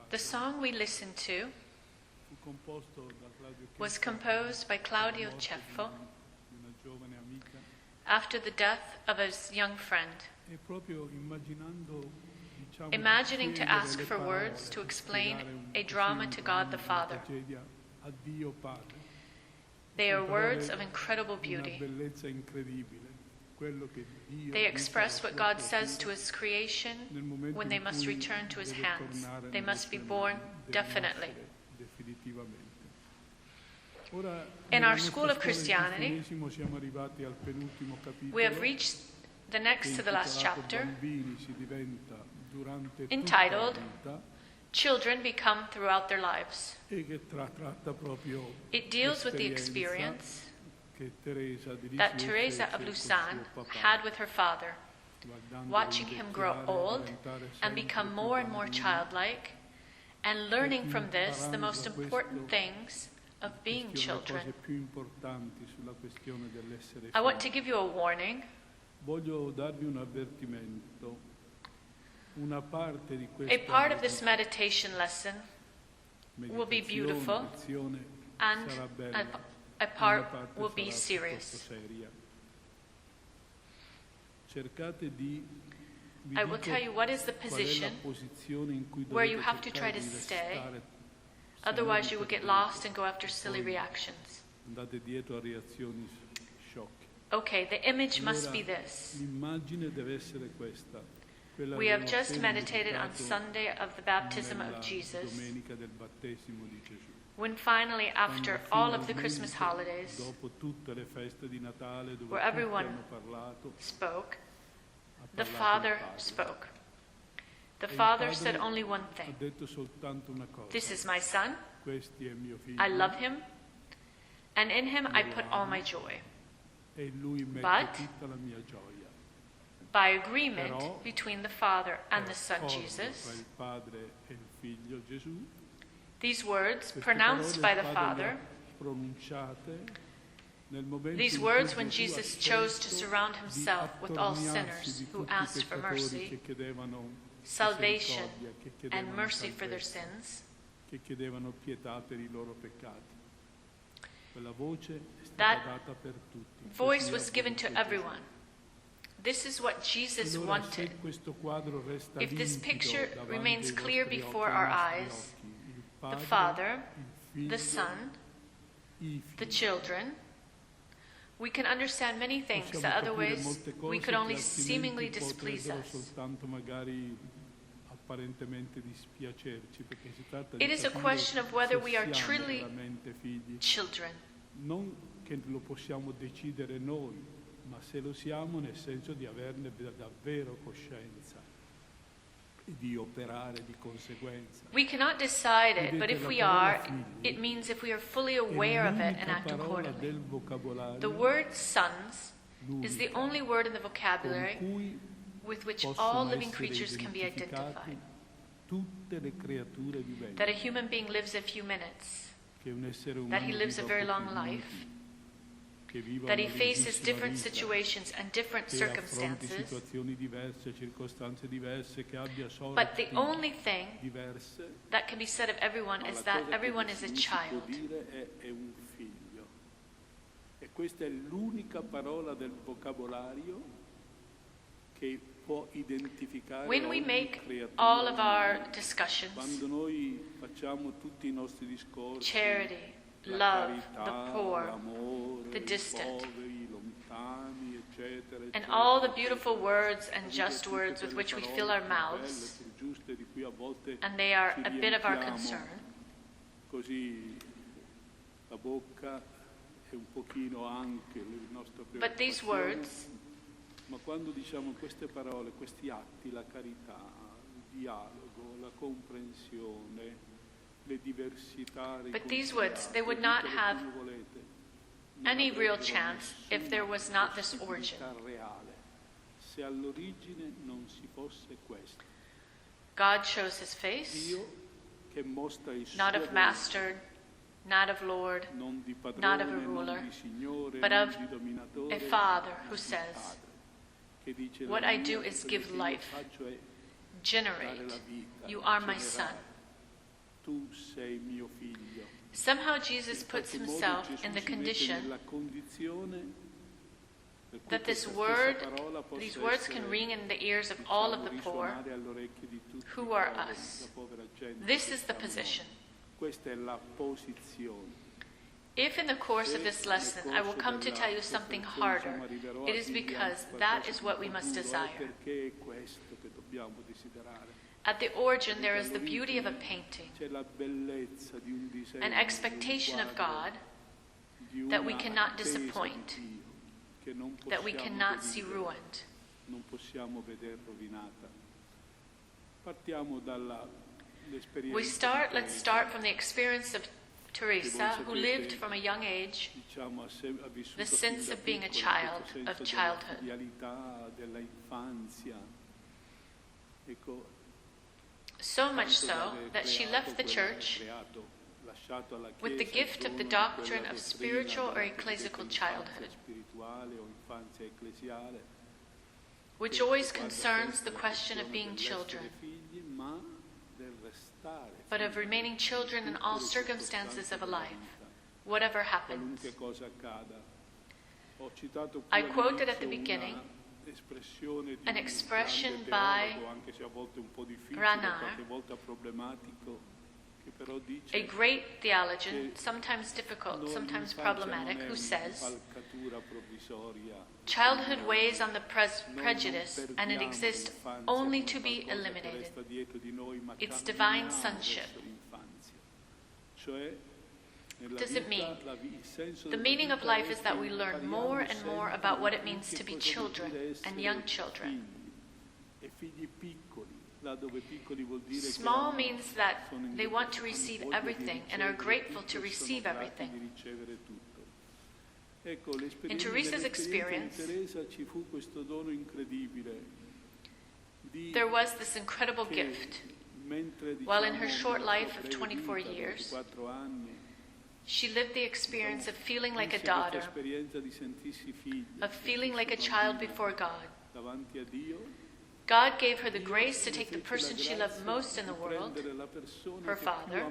The song we listened to was composed by Claudio Ceffo after the death of his young friend. Imagining to ask for words to explain a drama to God the Father. They are words of incredible beauty. They express what God says to his creation when they must return to his hands. They must be born definitely. In our School of Christianity, we have reached the next to the last chapter, entitled Children Become Throughout Their Lives. It deals with the experience that Teresa of Lausanne had with her father, watching him grow old and become more and more childlike, and learning from this the most important things of being children. I want to give you a warning. A part of this meditation lesson will be beautiful, and a part will be serious. I will tell you what is the position where you have to try to stay, otherwise you will get lost and go after silly reactions. Okay, the image must be this. We have just meditated on Sunday of the baptism of Jesus, when finally, after all of the Christmas holidays, where everyone spoke, the Father spoke. The Father said only one thing. This is my Son. I love him, and in him I put all my joy. But by agreement between the Father and the Son Jesus, these words pronounced by the Father, these words when Jesus chose to surround himself with all sinners who asked for mercy, salvation, and mercy for their sins, that voice was given to everyone. This is what Jesus wanted. If this picture remains clear before our eyes, the Father, the Son, the children, we can understand many things that otherwise we could only seemingly displease us. It is a question of whether we are truly children. Non che lo possiamo decidere noi, ma se lo siamo nel senso di averne davvero coscienza e di operare di conseguenza. We cannot decide it, but if we are, it means if we are fully aware of it and act accordingly. The word sons is the only word in the vocabulary with which all living creatures can be identified. That a human being lives a few minutes, that he lives a very long life, that he faces different situations and different circumstances. But the only thing that can be said of everyone is that everyone is a child. E questa è l'unica parola del vocabolario che può identificare when we make all of our discussions, quando noi facciamo tutti i nostri discorsi, charity, love, the poor, the distant, poveri, lontani, eccetera, and all the beautiful words and just words with which we fill our mouths, and they are a bit of our concern. Così la bocca è un pochino anche il nostro preoccupazione. But these words, ma quando diciamo queste parole, questi atti, la carità, il dialogo, la comprensione, le diversità, but these words, they would not have any real chance if there was not this origin. Se all'origine non si fosse questo. God shows his face, che mostra il not of master, not of Lord, not of a ruler, but of a Father who says, what I do is give life, generate. You are my son. Tu sei mio figlio. Somehow Jesus puts himself in the condition that these words can ring in the ears of all of the poor. Who are us? This is the position. If in the course of this lesson I will come to tell you something harder, it is because that is what we must desire. At the origin, there is the beauty of a painting, an expectation of God that we cannot disappoint, that we cannot see ruined. Let's start from the experience of Teresa, who lived from a young age the sense of being a child, of childhood. So much so that she left the church with the gift of the doctrine of spiritual or ecclesial childhood, which always concerns the question of being children, but of remaining children in all circumstances of a life, whatever happens. I quoted at the beginning an expression by Ranar, a great theologian, sometimes difficult, sometimes problematic, who says, childhood weighs on the prejudice and it exists only to be eliminated. It's divine sonship. What does it mean? The meaning of life is that we learn more and more about what it means to be children and young children. Small means that they want to receive everything and are grateful to receive everything. In Teresa's experience, there was this incredible gift. While in her short life of 24 years, she lived the experience of feeling like a daughter, of feeling like a child before God. God gave her the grace to take the person she loved most in the world, her father,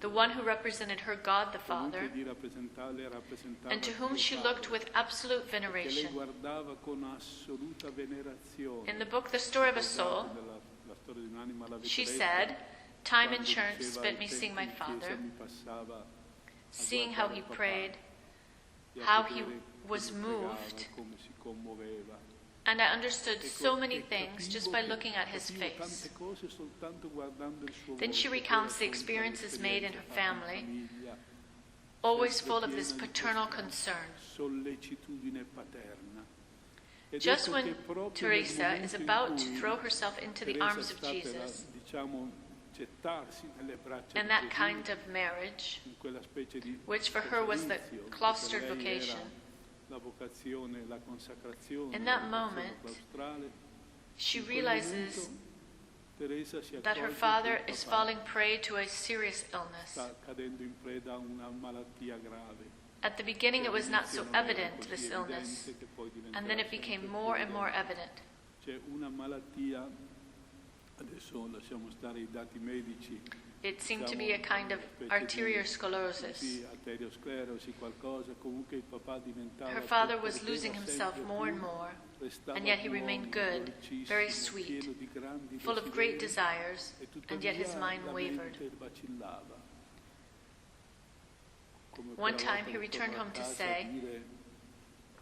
the one who represented her God the Father, and to whom she looked with absolute veneration. In the book The Story of a Soul, she said, time and chance spent me seeing my father, seeing how he prayed, how he was moved, and I understood so many things just by looking at his face. Then she recounts the experiences made in her family, always full of this paternal concern. Just when Teresa is about to throw herself into the arms of Jesus, in that kind of marriage, which for her was the cloistered vocation, in that moment, she realizes that her father is falling prey to a serious illness. At the beginning, it was not so evident, this illness, and then it became more and more evident. It seemed to be a kind of arteriosclerosis. Her father was losing himself more and more, and yet he remained good, very sweet, full of great desires, and yet his mind wavered. One time he returned home to say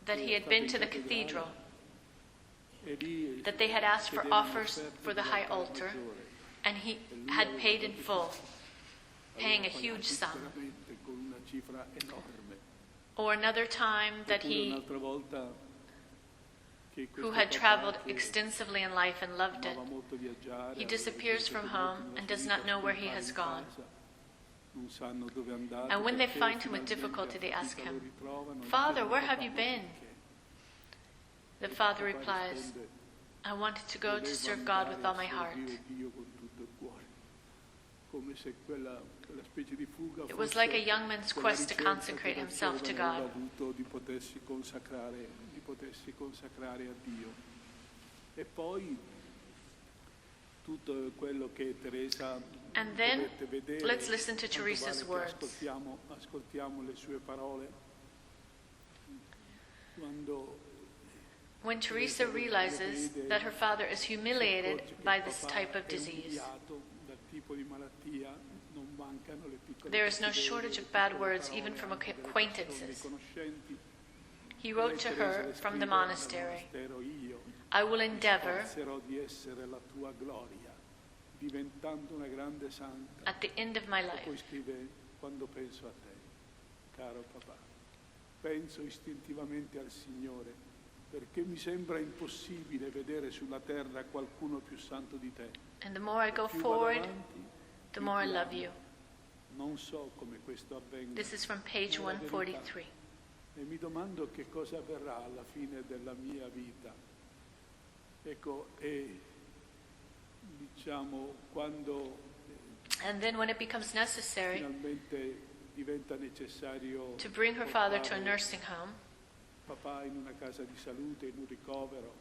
that he had been to the cathedral, that they had asked for offers for the high altar, and he had paid in full, paying a huge sum. Or another time that he, who had traveled extensively in life and loved it, he disappears from home and does not know where he has gone. And when they find him with difficulty, they ask him, "Father, where have you been?" The father replies, "I wanted to go to serve God with all my heart." It was like a young man's quest to consecrate himself to God. tutto quello che Teresa And then dovette vedere. let's listen to Tanto Teresa's vale che words. ascoltiamo le sue parole. Quando When Teresa realizes that her father is humiliated by this type of disease, there is no shortage of bad words even from acquaintances. He wrote to her from the monastery, I will endeavor at the end of my life. Poi scrive, quando penso a te, caro papà, penso istintivamente al Signore, perché mi sembra impossibile vedere sulla terra qualcuno più santo di te. And the more I go Più forward, vado avanti, the più more I ti love amo. you. Non so come questo avvenga. This is from page ma è la verità. 143. E mi domando che cosa avverrà alla fine della mia vita. Ecco, e diciamo quando And then when it becomes necessary finalmente diventa necessario to bring her father to a portare nursing home, papà in una casa di salute, in un ricovero,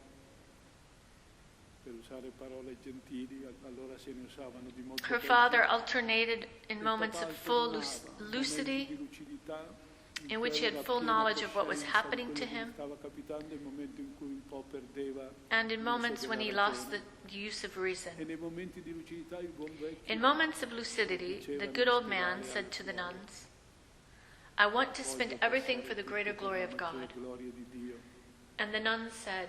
per usare parole gentili, allora se ne usavano di molto her peggio. father alternated in Il moments papà of full alternava momenti lucidity, di lucidità, in which he had cui full era piena knowledge of what was coscienza di happening to quello che gli him, stava capitando, il momento in cui un po' perdeva and in l'uso moments when he della lost ragione. the use of reason. E nei momenti di lucidità il buon vecchio In moments of lucidity, the good old man said to the nuns, I want to spend everything for the greater glory of God. gloria di Dio. And the nuns said,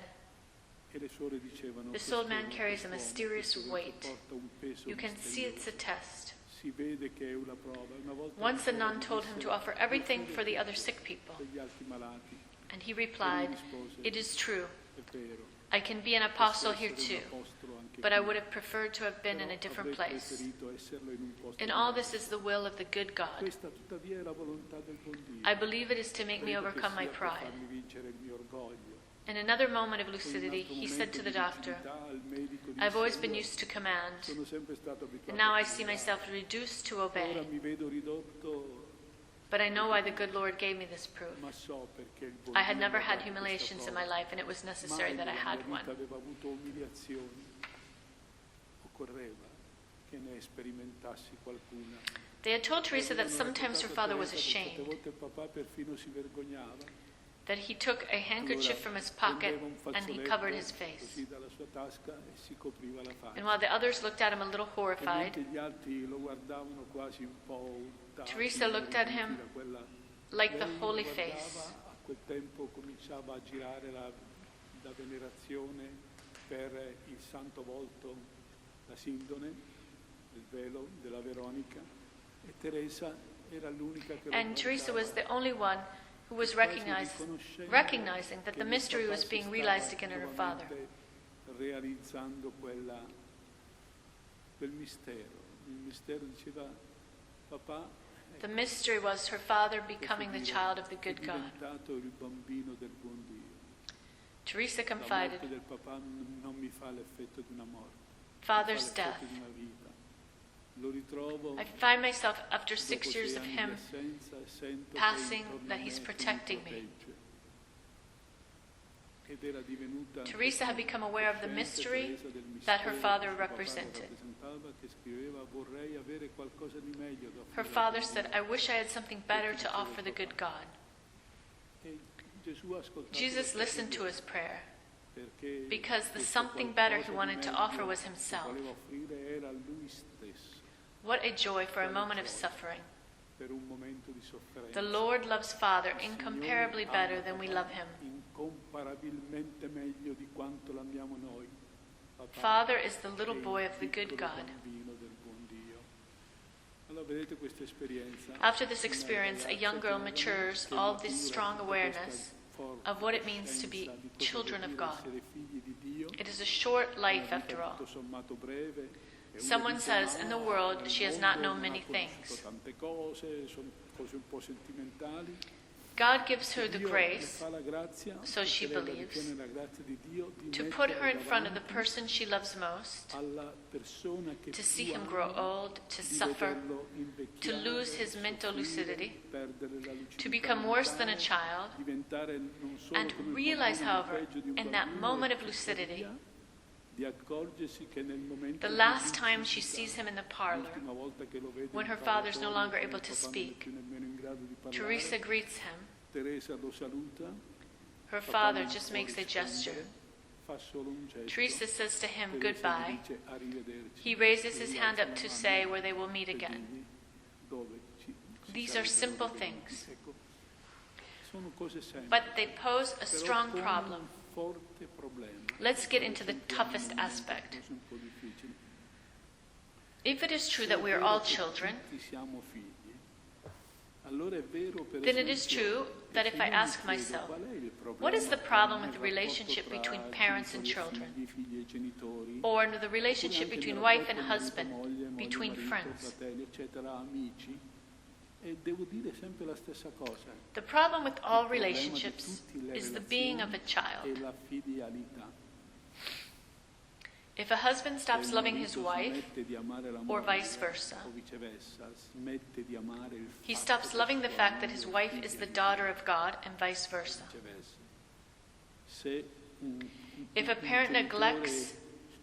E le suore dicevano, this old man "Quest'uomo, carries a quest'uomo, mysterious questo weight. porta un peso You can see it's a misterioso. test. Si vede che è una prova." Una volta Once a le nun suore told him to dissero, offer everything for the other sick people, per gli altri malati. and he replied, it is true. È vero. I can be an apostle here Posso essere too, un apostolo anche but I qui, would have preferred to have been in però a different avrei place. preferito esserlo in un posto And all diverso. this is the will of the good God. Questa tuttavia è la volontà del buon Dio. I believe it is to make me Credo che overcome my sia per pride. farmi vincere il mio orgoglio. In another moment of In un lucidity, altro he said to momento the di doctor, lucidità, al medico I've always disse, been "Io used to command, sono sempre stato abituato and now a I see comandare. myself reduced to Ora obey. mi vedo ridotto, But I know why the good Lord gave me this proof. ma so perché il buon I had Dio never mi ha had dato humiliations in questa my prova. life, and it was necessary Mai that I nella had mia one. vita avevo avuto umiliazioni. Occorreva che ne sperimentassi qualcuna. They had told Teresa that Avevano sometimes her raccontato a father was Teresa che certe ashamed, volte il papà perfino si vergognava. that he took a handkerchief from his pocket Prendeva un and he fazzoletto covered his face. così dalla sua tasca e si copriva la faccia. And while the others looked at him a little E horrified, mentre gli altri lo guardavano quasi un po' urtati, Teresa looked at him da quella- like the lei holy guardava, face. a quel tempo cominciava a girare la venerazione per il santo volto, la sindone, il velo della Veronica, e Teresa era l'unica che lo And Teresa was guardava. the only one who was recognizing that the mystery was being realized again in her father. Realizzando quel mistero. Il mistero diceva, papà The mystery was her father becoming the child of the è good God. diventato il bambino del buon Dio. Teresa La morte confided, del papà non mi fa l'effetto di una morte, Father's mi fa death. l'effetto di una vita. Lo ritrovo I find myself after dopo 6 years 6 of anni him di assenza e sento passing che intorno that a he's me protecting mi me. protegge. Ed era divenuta Teresa had become aware of the cosciente, mystery Teresa, del that her mistero father che suo papà represented. rappresentava, che scriveva, vorrei avere qualcosa di meglio da Her offrire a father Dio. said, I wish I had something better to offer the good God. E Gesù ha ascoltato Jesus la listened to preghiera, his prayer perché because the questo something better he qualcosa di wanted to meglio offer was che himself. voleva offrire era lui stesso, What a joy for a moment of suffering. per un momento di sofferenza. The Lord loves Father Il incomparably Signore ama better than we papà love him. incomparabilmente meglio di quanto l'amiamo noi. Papà Father is the è little il boy of the good piccolo God. bambino del buon Dio. Allora vedete questa esperienza. After this experience, a young girl matures all this strong awareness of what it means to be children of God. It is a short life after all. Someone says in the world she has not known many things. God gives her the grace, so she believes, to put her in front of the person she loves most, to see him grow old, to suffer, to lose his mental lucidity, to become worse than a child, and realize, however, in that moment of lucidity, di accorgersi che nel momento The last time she sees him in the parlor, when her father's no longer able to speak, Teresa greets him. Teresa lo saluta, Her father just makes a gesture. fa solo un gesto. Teresa says to him Teresa goodbye. dice arrivederci. He raises his hand up to say where they will meet again. These are simple things, Ecco, sono cose semplici. but they pose a strong Però problem. un forte problema. Let's get into the toughest aspect. Cose un po' difficili. If it is true that we are all children, Tutti siamo figli. Allora è vero, per then it is esempio, true that if I io mi ask chiedo myself, qual è il problema what is the problem with nel the relationship rapporto between tra parents and genitori e children, figli e genitori, or in the relationship oppure anche between nel wife and rapporto husband, marito, moglie, between marito, friends? fratelli, eccetera, amici, e devo dire sempre la stessa cosa. The problem with all Il problema di relationships tutte le is the being of a relazioni child. è la filialità. If a husband stops Se il loving his marito wife, smette di amare la or moglie, vice versa, o viceversa, smette di amare il he fatto stops che loving the sua fact that his moglie wife è is the figlia di daughter of God, and vice versa. viceversa. Se If a parent genitore neglects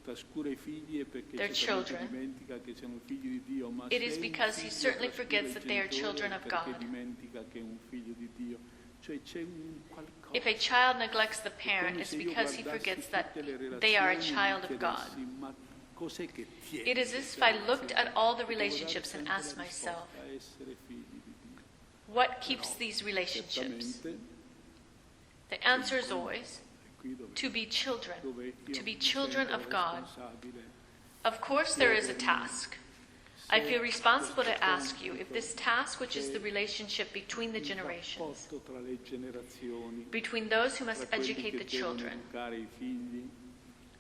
trascura i figli è perché their certamente children, dimentica che siano figli di Dio, ma it is se il because he figlio certainly trascura forgets il that they are genitore children è of perché God. dimentica che è un figlio di Dio. Cioè c'è un qualcosa. If a child neglects the parent, Come it's se io because he guardassi forgets that tutte le they are a relazioni e child mi of God. chiedessi, ma cos'è che tiene It is as queste if I looked relazioni? at all the E devo dare relationships and sempre asked la myself, risposta, essere figli di Dio. what keeps these relationships? Certamente, The answer is always è qui dove to be children, dove io to be mi children sento of God. responsabile. Of course, there is a task. I feel responsible to ask you if this task, which is the relationship between the Il generations, rapporto tra le generazioni, between those who tra must quelli educate che the devono children educare i figli,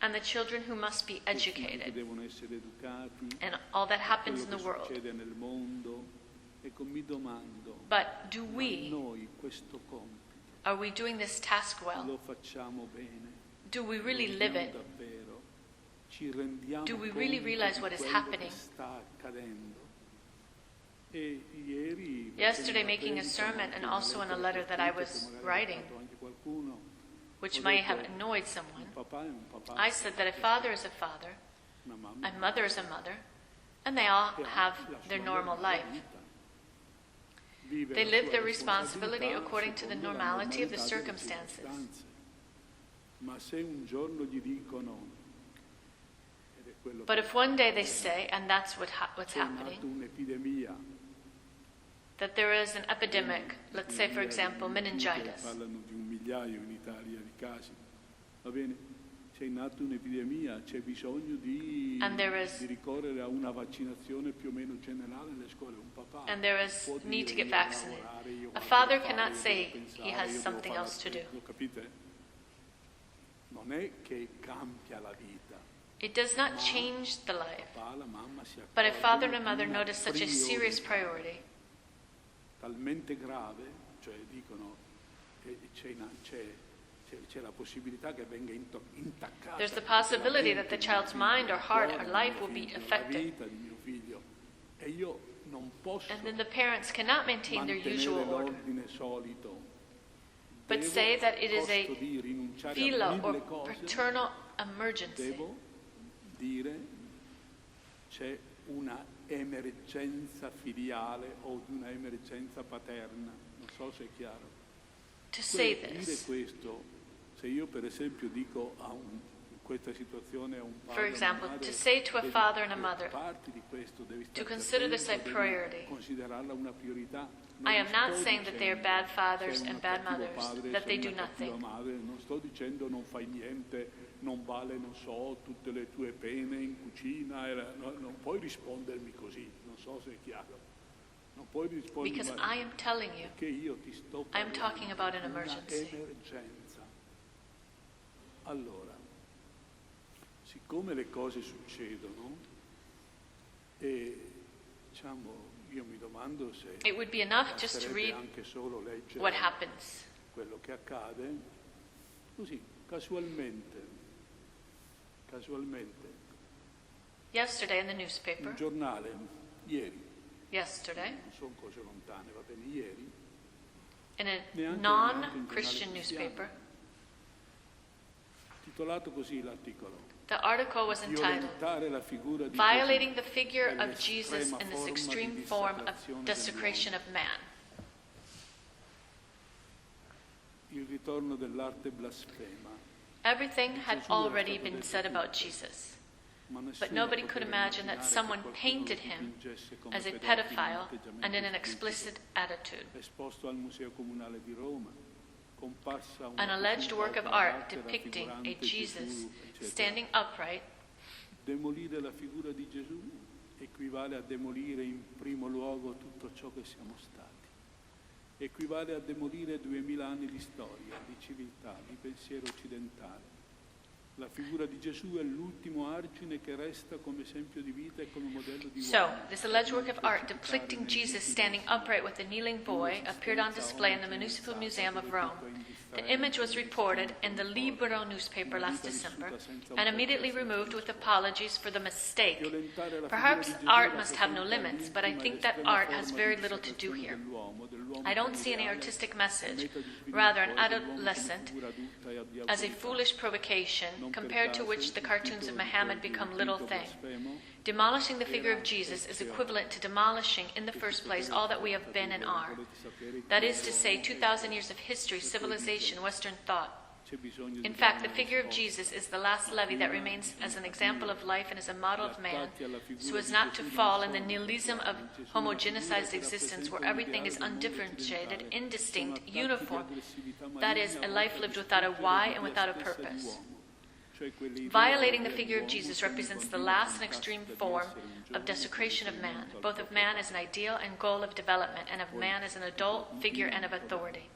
and the children who must be i figli che educated, devono essere educati, and all that happens quello in the che world. succede nel mondo. Ecco, mi domando, But do ma we, noi questo compito are we doing this task well? lo facciamo bene? Do we Lo really live viviamo it? davvero? Ci rendiamo Do we really conto realize di what is quello happening? che sta accadendo? E ieri, Yesterday, facendo la making a predica, sermon ma anche and una also in a lettera letter che ho that I scritto, was che magari ha writing, aiutato anche qualcuno, which ho might have detto, annoyed un someone, papà è un papà, I said that a father is a father, una mamma a mother is a mother, and they all che ha have la their sua normal normale life. vita. Vive They la live sua their responsibility responsabilità according to the secondo la normality of the normalità delle circumstances. circostanze. Ma se un giorno gli dicono, ed è quello But che if one day they say, and that's what's c'è nata happening, un'epidemia, that there is an epidemic, let's say for example meningitis, parlano di 1 migliaio in Italia di casi, va bene? C'è in atto un'epidemia, c'è bisogno di And there is- ricorrere a una vaccinazione più o meno generale nelle scuole. Un papà and there is può need to dire, get io vaccinated. devo lavorare, io A guardo father da cannot fare, say io devo pensare, he has io devo something fare else to do. lo capite? Non è che cambia la vita. It does not change the life, Papà, la mamma si but a father accorgono and a mother di una notice such a serious priorità priority, talmente grave, cioè dicono che c'è la possibilità che venga intaccata. there's the possibility that the child's mind or heart or life will be la affected. vita di mio figlio, e io non posso And then the parents cannot maintain their mantenere usual order, l'ordine solito. but Devo, say that it is costo a di rinunciare a philo or 1000 cose, paternal emergency. devo dire c'è una emergenza filiale o una emergenza paterna. Non so se è chiaro. To say Dire this, questo, se io per esempio dico in questa situazione a un padre, for example, una madre, to say to a devi- father and a mother, parti di questo, devi to stare consider this a attento, devi priority. considerarla una priorità. Non I am not sto saying that they are dicendo bad fathers sei and un bad cattivo mothers, padre, that they sei do una cattiva nothing. madre, non sto dicendo non fai niente, non vale, non so, tutte le tue pene in cucina, non puoi rispondermi così, non so se è chiaro. Non puoi rispondermi Because I am telling you, che io ti sto I am parlando talking about an di una emergency. emergenza. Allora, siccome le cose succedono, e diciamo, io mi domando se it would be enough just to basterebbe read anche solo leggere what happens. quello che accade, così, casualmente, Yesterday in the un newspaper, giornale, ieri, yesterday, non sono cose lontane, va bene, ieri, in a neanche un non-Christian giornale cristiano, newspaper, Titolato così l'articolo. The article was entitled, Violating the Figure of Jesus in this Extreme Form of Desecration of Man. Il ritorno dell'arte blasfema. Everything had already been said about Jesus, but nobody could imagine that someone painted him as a pedophile and in an explicit attitude. An alleged work of art depicting a Jesus standing upright Demolire la figura di Gesù equivale a demolire in primo luogo tutto ciò che siamo stati. Equivale a demolire 2000 anni di storia, di civiltà, di pensiero occidentale. La figura di Gesù è l'ultimo argine che resta come esempio di vita e come modello di uomo. So, this alleged work of art depicting Jesus standing upright with a kneeling boy appeared on display in the Municipal Museum of Rome. The image was reported in the Libero newspaper last December and immediately removed with apologies for the mistake. Perhaps art must have no limits, but I think that art has very little to do here. I don't see any artistic message, rather an adolescent as a foolish provocation, compared to which the cartoons of Muhammad become little thing. Demolishing the figure of Jesus is equivalent to demolishing in the first place all that we have been and are. That is to say, 2,000 years of history, civilization, Western thought. In fact, the figure of Jesus is the last levy that remains as an example of life and as a model of man, so as not to fall in the nihilism of homogenized existence where everything is undifferentiated, indistinct, uniform, that is, a life lived without a why and without a purpose. Violating the figure of Jesus represents the last and extreme form of desecration of man, both of man as an ideal and goal of development, and of man as an adult figure and of authority.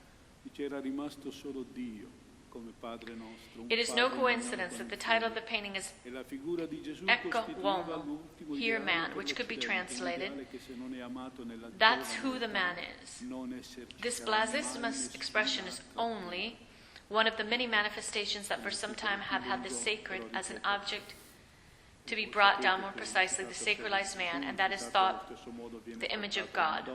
It is no coincidence that the title of the painting is Ecco Uomo, Here Man, which could be translated, That's who the man is. This blasphemous expression is only one of the many manifestations that for some time have had the sacred as an object to be brought down, more precisely the sacralized man, and that is thought the image of God.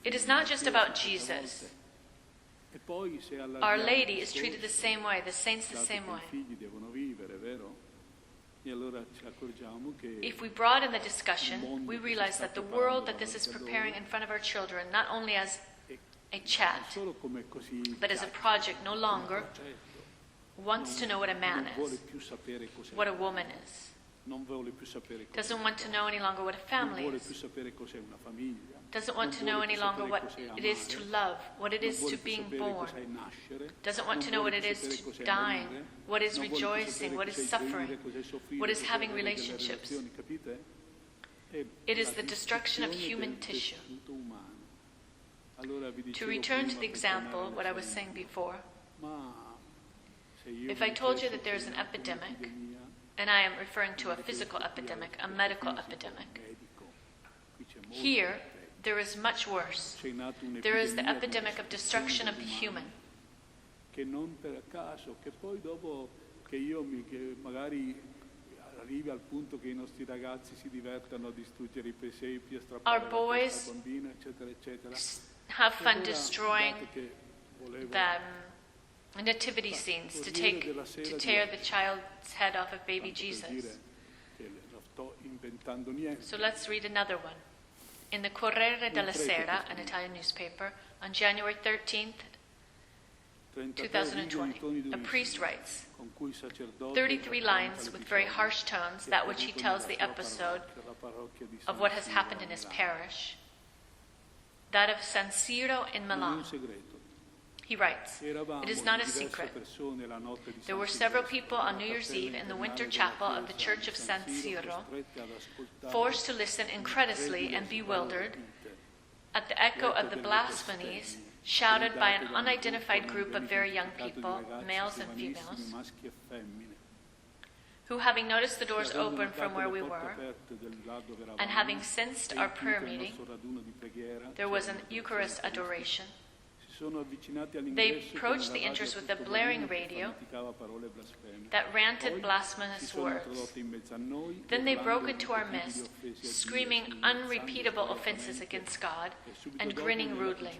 It is not just about Jesus. Our Lady is treated the same way, the saints the same way. If we broaden the discussion, we realize that the world that this is preparing in front of our children, not only as a chat, but as a project, no longer wants to know what a man is, what a woman is. Doesn't want to know any longer what a family is. Doesn't want to know any longer what it is to love, what it is to being born. Doesn't want to know what it is to dying, what is rejoicing, what is suffering, what is having relationships. It is the destruction of human tissue. To return to the example, what I was saying before, if I told you that there is an epidemic, and I am referring to a physical epidemic, a medical epidemic, here there is much worse. There is the epidemic of destruction of the human. Our boys have fun destroying the nativity scenes to tear the child's head off of baby Jesus. So let's read another one. In the Corriere della Sera, an Italian newspaper, on January 13th, 2020, a priest writes, 33 lines with very harsh tones, that which he tells the episode of what has happened in his parish, that of San Siro in Milan. He writes, it is not a secret. There were several people on New Year's Eve in the winter chapel of the Church of San Siro, forced to listen incredulously and bewildered at the echo of the blasphemies shouted by an unidentified group of very young people, males and females, who, having noticed the doors open from where we were, and having sensed our prayer meeting, there was an Eucharist adoration. They approached the entrance with a blaring radio that ranted blasphemous words. Then they broke into our midst, screaming unrepeatable offenses against God and grinning rudely.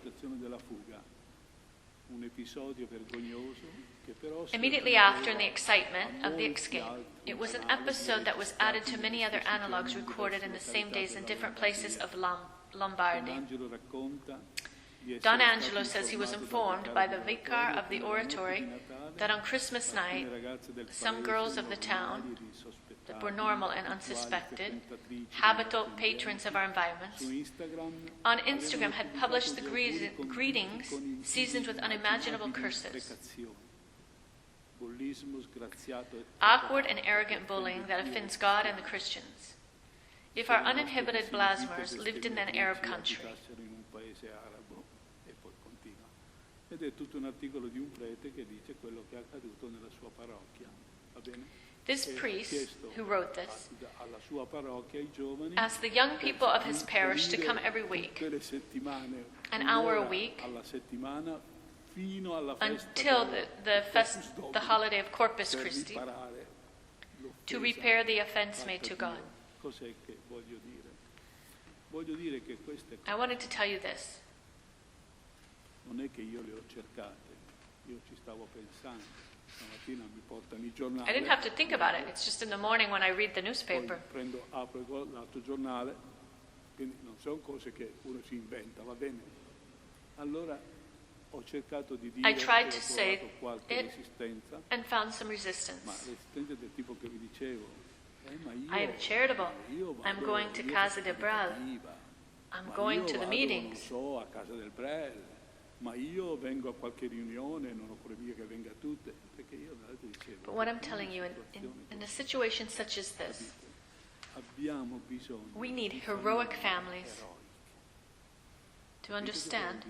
Immediately after, in the excitement of the escape, it was an episode that was added to many other analogues recorded in the same days in different places of Lombardy. Don Angelo says he was informed by the vicar of the oratory that on Christmas night, some girls of the town that were normal and unsuspected, habitual patrons of our environments, on Instagram had published the greetings seasoned with unimaginable curses. Awkward and arrogant bullying that offends God and the Christians. If our uninhibited blasphemers lived in an Arab country, ed è tutto un articolo di un prete che dice quello che è accaduto nella sua parrocchia, va bene? This priest who wrote this asked the young people of his parish to come every week, an hour a week, until the holiday of Corpus Christi, to repair the offense made to God. I wanted to tell you this. Non è che io le ho cercate, io ci stavo pensando. Stamattina mi portano i giornali. I didn't have to think about it. It's just in the morning when I read the newspaper. Poi apro l'altro giornale, quindi non sono cose che uno si inventa, va bene? Allora ho cercato di dire I tried to ho say trovato qualche it resistenza, and found some ma resistance. resistenza del tipo che vi dicevo. Ma io, I am charitable. io vado, I'm going to io Casa del Brel. I'm ma going io to the vado, meetings. Non so, a Casa del Brel. Ma io vengo a qualche riunione, non ho mica che venga a tutte, perché io dicevo. But what I'm telling you, in a situation such as this, abbiamo bisogno we need heroic families. To understand,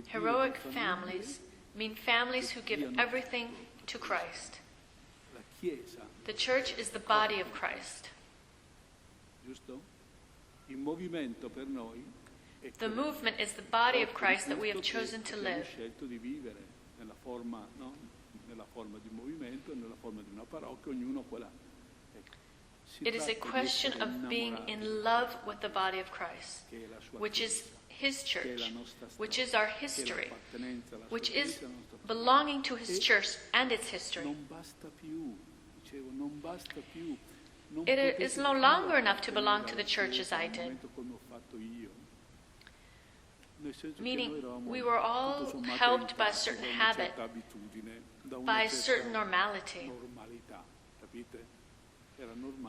heroic families mean families who give everything to Christ. The church is the body of Christ. Giusto? Il movimento per noi. The movement is the body of Christ that we have chosen to live. Scelto di vivere nella forma, no? Nella forma di movimento, nella forma di una parrocchia, ognuno quella. It is a question of being in love with the body of Christ, which is His church, which is our history, which is belonging to His church and its history. It is no longer enough to belong to the church as I did. Meaning, we were all helped by a certain habit, by a certain normality.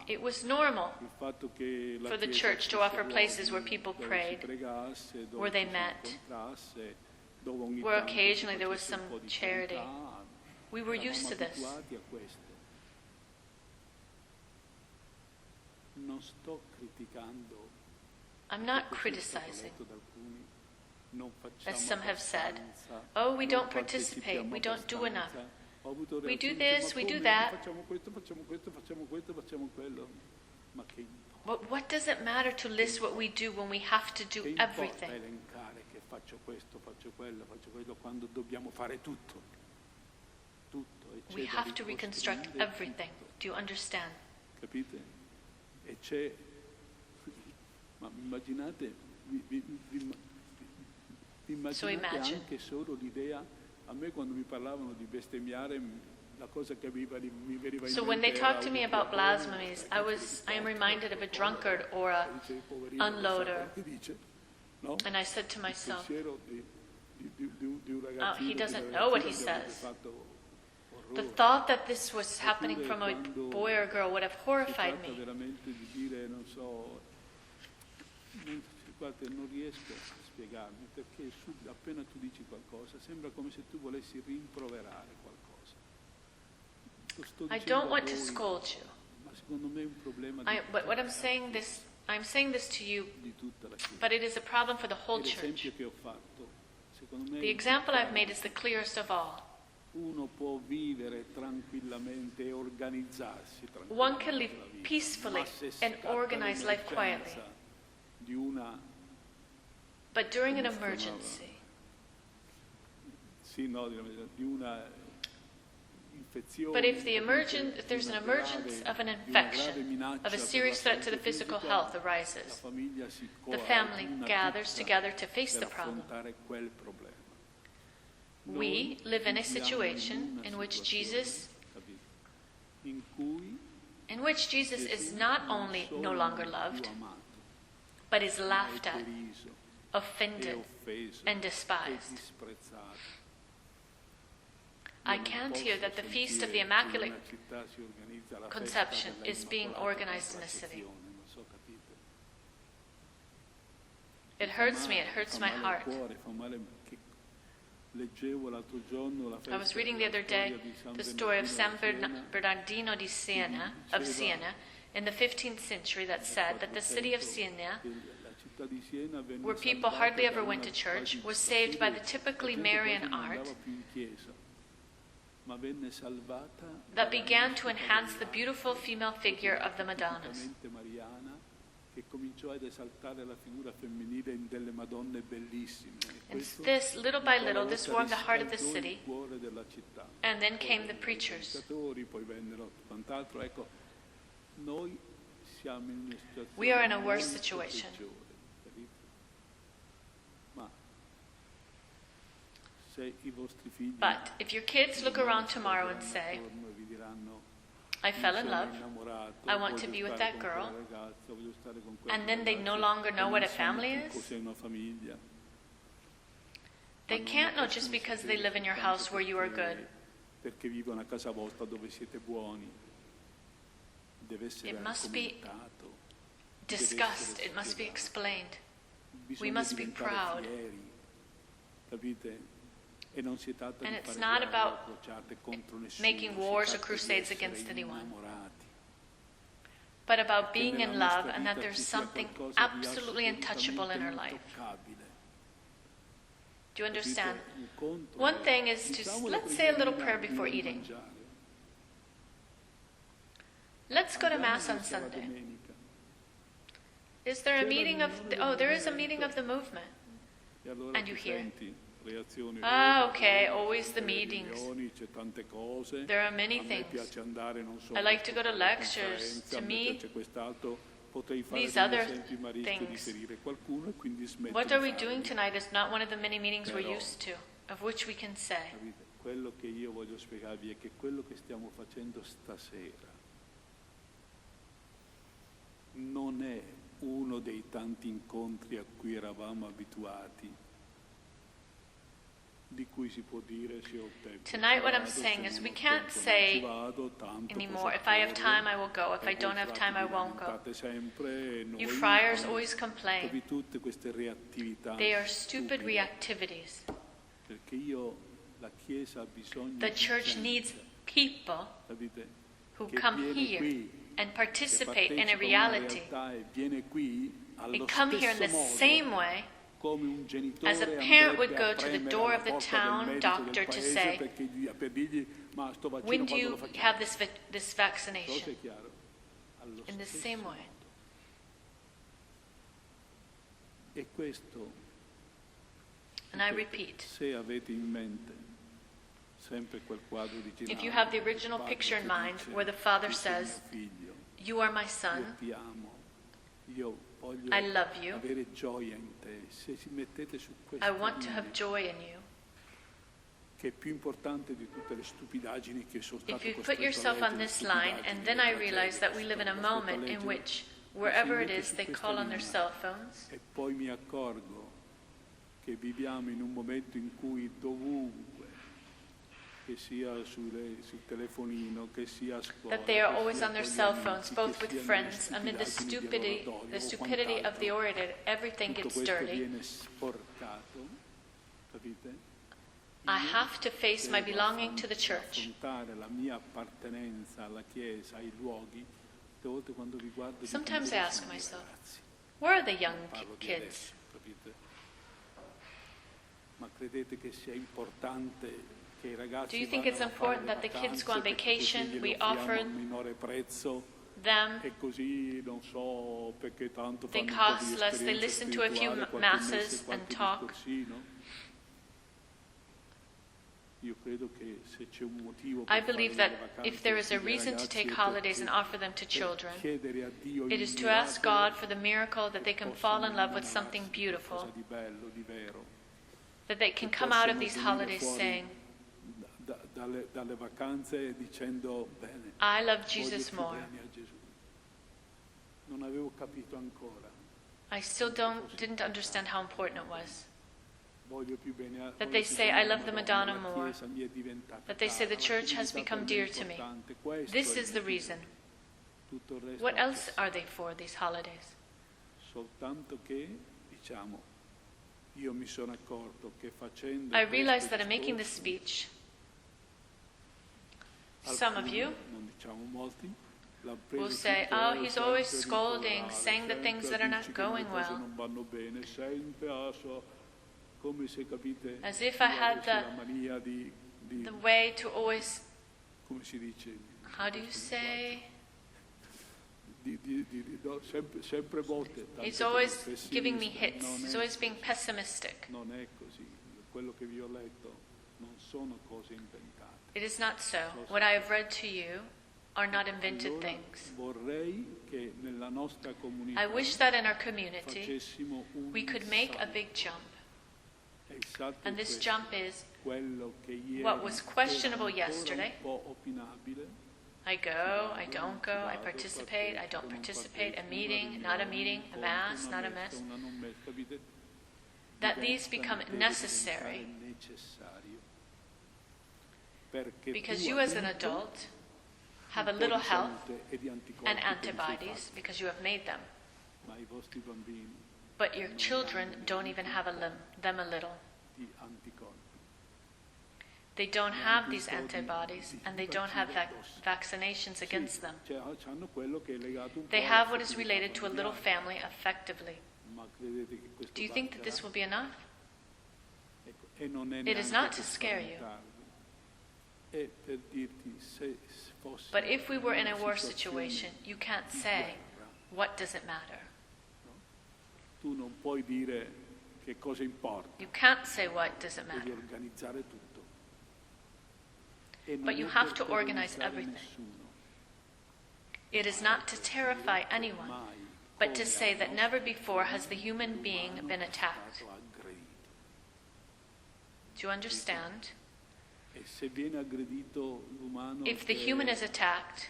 It was normal for the church to offer places where people prayed, where they met, where occasionally there was some charity. We were used to this. I'm not criticizing. As some have said, oh, we don't participate, we don't do enough. We do this, we do that. But what does it matter to list what we do when we have to do everything? We have to reconstruct everything. Do you understand? Capite? E c'è, ma immaginate, immaginate anche solo l'idea, a me quando mi parlavano di bestemmiare, la cosa che mi veniva in mente. So when they talk to me about blasphemies, I am reminded of a drunkard or a unloader. And I said to myself, he doesn't know what he says. The thought that this was happening from a boy or girl would have horrified me. Non riesco a spiegarmi perché appena tu dici qualcosa sembra come se tu volessi rimproverare qualcosa. I don't want to scold you. Ma secondo me è un problema but what I'm saying this to you, but it is a problem for the whole church. The example I've made is the clearest of all. Uno può vivere tranquillamente e organizzarsi tranquillamente. One can live peacefully and organize life quietly. But during an emergency, but if there's an emergence of an infection, of a serious threat to the physical health arises, the family gathers together to face the problem. We live in a situation in which Jesus is not only no longer loved, but is laughed at, offended, and despised. I can't hear that the Feast of the Immaculate Conception is being organized in a city. It hurts me, it hurts my heart. I was reading the other day the story of San Bernardino di Siena, in the 15th century, that said that the city of Siena, where people hardly ever went to church, was saved by the typically Marian art that began to enhance the beautiful female figure of the Madonnas. And this, little by little, this warmed the heart of the city, and then came the preachers. We are in a worse situation. But if your kids look around tomorrow and say, I fell in love, I want to be with that girl, and then they no longer know what a family is, they can't know just because they live in your house where you are good. It must be discussed, it must be explained. We must be proud. And it's not about making wars or crusades against anyone, but about being in love and that there's something absolutely untouchable in our life. Do you understand? One thing is to, let's say a little prayer before eating. Let's go to Mass on Sunday. Is there a meeting of, there is a meeting of the movement. And you hear, okay, always the meetings. There are many things. I like to go to lectures. To me, these other things. What are we doing tonight is not one of the many meetings we're used to, of which we can say. Quello che io voglio spiegarvi è che quello che stiamo facendo stasera non è uno dei tanti incontri a cui eravamo abituati. Tonight what I'm saying is we can't say anymore, if I have time I will go, if I don't have time I won't go. You friars always complain. They are stupid reactivities. The church needs people who come here and participate in a reality. They come here in the same way as a parent would go to the door of the town doctor to say, when do you have this vaccination? In the same way. And I repeat, if you have the original picture in mind where the Father says, you are my son, I love you, I want to have joy in you. If you put yourself on this line, and then I realize that we live in a moment in which, wherever it is, they call on their cell phones. That they are always on their cell phones, both with friends, amid the stupidity of the orator, everything gets dirty. I have to face my belonging to the church. Sometimes I ask myself, where are the young kids? Do you think it's important that the kids go on vacation, we offer them, they cost less, they listen to a few masses and talk? I believe that if there is a reason to take holidays and offer them to children, it is to ask God for the miracle that they can fall in love with something beautiful. that they can come out of these holidays saying, dalle vacanze dicendo bene, I love Jesus more. a Gesù. Non avevo capito ancora. I still didn't understand how important it was. Voglio più bene That they say, I love the Madonna more. That they say, the church has become dear to me. This is the reason. What else are they for, these holidays? Soltanto che, diciamo, io mi sono accorto che facendo I realized that in making this speech, some of you non diciamo molti, will say, oh, he's always scolding, saying the things that are not going well. As if I had the way to always, how do you say? He's always giving me hits. He's always being pessimistic. It is not so. What I have read to you are not invented things. I wish that in our community we could make a big jump. And this jump is what was questionable yesterday. I go, I don't go, I participate, I don't participate, a meeting, not a meeting, a mass, not a mass. That these become necessary because you as an adult have a little health and antibodies because you have made them. But your children don't even have them a little. They don't have these antibodies and they don't have vaccinations against them. They have what is related to a little family effectively. Do you think that this will be enough? It is not to scare you. But if we were in a war situation, you can't say, what does it matter? You can't say what does it matter. But you have to organize everything. It is not to terrify anyone, but to say that never before has the human being been attacked. Do you understand? If the human is attacked,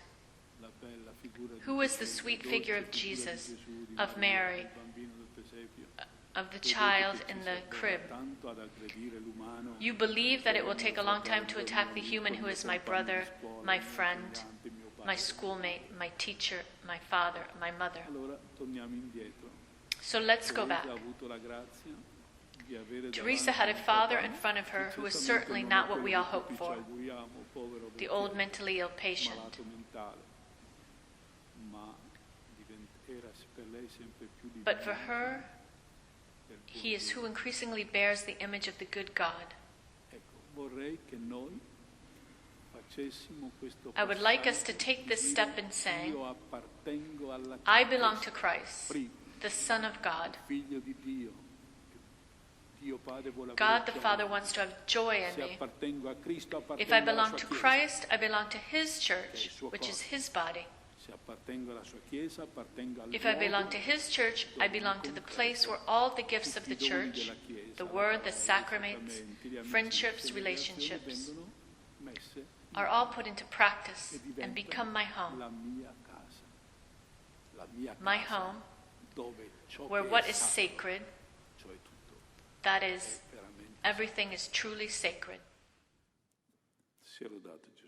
who is the sweet figure of Jesus, of Mary, of the child in the crib? You believe that it will take a long time to attack the human who is my brother, my friend, my schoolmate, my teacher, my father, my mother. So let's go back. Teresa had a father in front of her who was certainly not what we all hope for, the old mentally ill patient. But for her, he is who increasingly bears the image of the good God. I would like us to take this step in saying, I belong to Christ, the Son of God. God the Father wants to have joy in me. If I belong to Christ, I belong to His church, which is His body. If I belong to His church, I belong to the place where all the gifts of the church, the word, the sacraments, friendships, relationships, are all put into practice and become my home. My home, where what is sacred, that is, everything is truly sacred. Sia lodato Gesù.